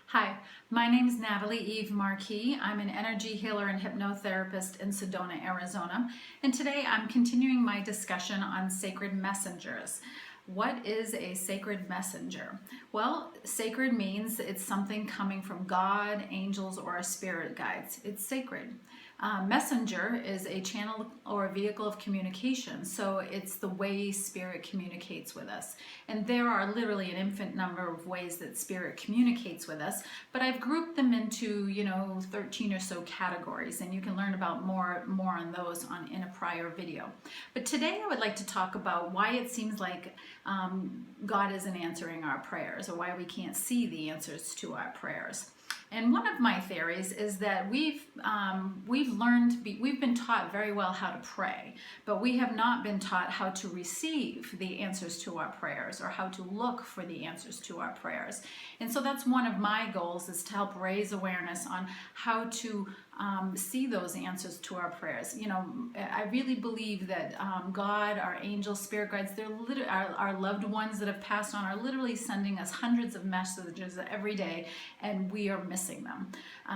Hi, my name is Natalie Eve Marquis. I'm an energy healer and hypnotherapist in Sedona, Arizona. And today I'm continuing my discussion on sacred messengers. What is a sacred messenger? Well, sacred means it's something coming from God, angels, or our spirit guides. It's sacred. Messenger is a channel or a vehicle of communication, so it's the way spirit communicates with us. And there are literally an infinite number of ways that spirit communicates with us, but I've grouped them into 13 or so categories, and you can learn about more on those in a prior video. But today I would like to talk about why it seems like God isn't answering our prayers, or why we can't see the answers to our prayers. And one of my theories is that we've been taught very well how to pray, but we have not been taught how to receive the answers to our prayers, or how to look for the answers to our prayers. And so that's one of my goals, is to help raise awareness on how to see those answers to our prayers. I really believe that God, our angels, spirit guides, our loved ones that have passed on are literally sending us hundreds of messages every day, and we are missing them.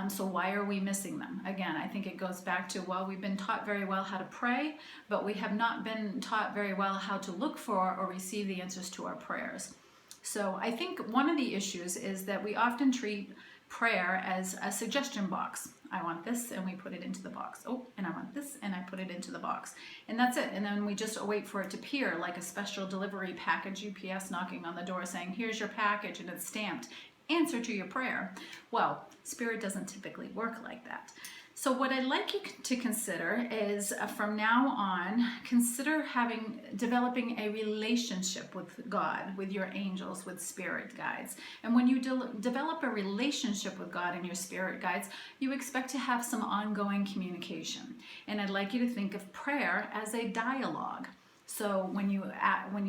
So why are we missing them? Again, I think it goes back to, well, we've been taught very well how to pray, but we have not been taught very well how to look for or receive the answers to our prayers. So I think one of the issues is that we often treat prayer as a suggestion box. I want this, and we put it into the box. Oh, and I want this, and I put it into the box. And that's it. And then we just wait for it to appear like a special delivery package, UPS knocking on the door saying, here's your package, and it's stamped, answer to your prayer. Well, spirit doesn't typically work like that. So what I'd like you to consider is, from now on, consider developing a relationship with God, with your angels, with spirit guides. And when you develop a relationship with God and your spirit guides, you expect to have some ongoing communication. And I'd like you to think of prayer as a dialogue. So when you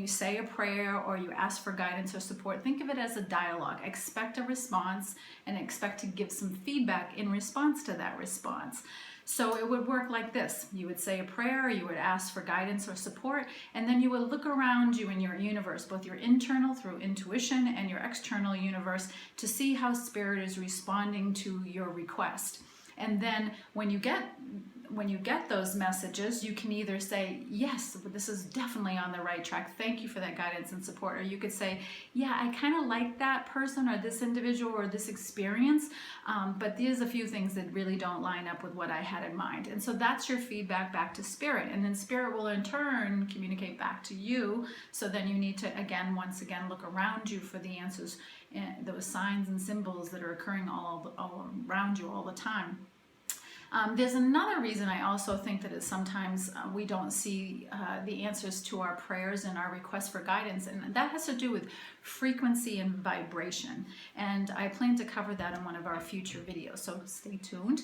say a prayer or you ask for guidance or support, think of it as a dialogue. Expect a response and expect to give some feedback in response to that response. So it would work like this. You would say a prayer, you would ask for guidance or support, and then you would look around you in your universe, both your internal through intuition and your external universe, to see how spirit is responding to your request. And then when you get those messages, you can either say, yes, this is definitely on the right track, thank you for that guidance and support. Or you could say, yeah, I kind of like that person or this individual or this experience, but there's a few things that really don't line up with what I had in mind. And so that's your feedback back to spirit. And then spirit will in turn communicate back to you. So then you need to, once again, look around you for the answers, those signs and symbols that are occurring all around you all the time. There's another reason I also think that is sometimes we don't see the answers to our prayers and our requests for guidance, and that has to do with frequency and vibration. And I plan to cover that in one of our future videos, so stay tuned.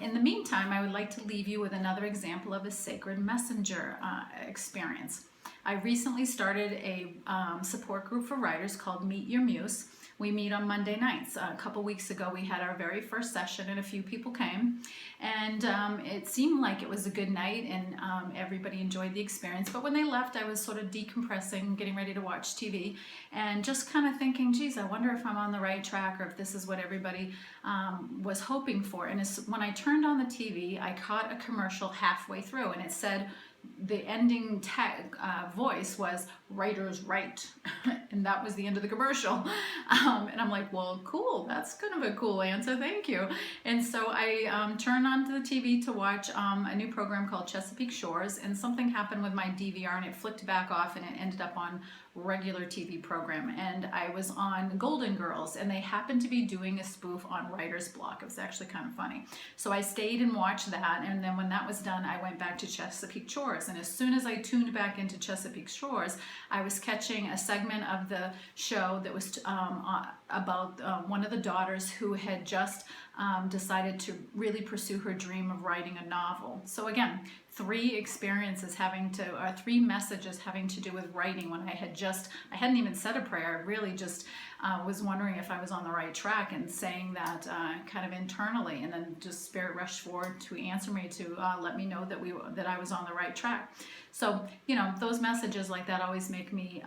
In the meantime, I would like to leave you with another example of a sacred messenger experience. I recently started a support group for writers called Meet Your Muse. We meet on Monday nights. A couple weeks ago, we had our very first session, and a few people came. And it seemed like it was a good night, and everybody enjoyed the experience. But when they left, I was sort of decompressing, getting ready to watch TV, and just kind of thinking, geez, I wonder if I'm on the right track, or if this is what everybody was hoping for. And when I turned on the TV, I caught a commercial halfway through, and it said, the ending voice was "Writers Write," and that was the end of the commercial. And I'm like, well, cool, that's kind of a cool answer, thank you. And so I turned on to the TV to watch a new program called Chesapeake Shores, and something happened with my DVR, and it flicked back off, and it ended up on regular TV program, and I was on Golden Girls, and they happened to be doing a spoof on writer's block. It was actually kind of funny. So I stayed and watched that, and then when that was done, I went back to Chesapeake Shores. And as soon as I tuned back into Chesapeake Shores, I was catching a segment of the show that was about one of the daughters who had just decided to really pursue her dream of writing a novel. So again, three messages having to do with writing, when I hadn't even said a prayer. I really just was wondering if I was on the right track and saying that kind of internally, and then just Spirit rushed forward to answer me to let me know that I was on the right track. So, you know, those messages like that always make me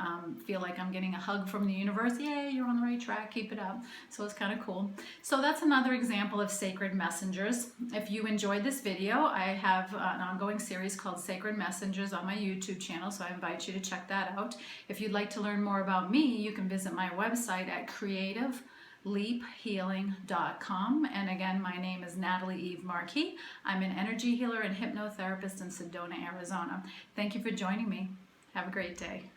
feel like I'm getting a hug from the universe. Yay, you're on the right track, keep it up. So it's kind of cool. So that's another example of sacred messengers. If you enjoyed this video, I have an ongoing series called Sacred Messengers on my YouTube channel, so I invite you to check that out. If you'd like to learn more about me, you can visit my website at creativeleaphealing.com. And again, my name is Natalie Eve Marquis. I'm an energy healer and hypnotherapist in Sedona, Arizona. Thank you for joining me. Have a great day.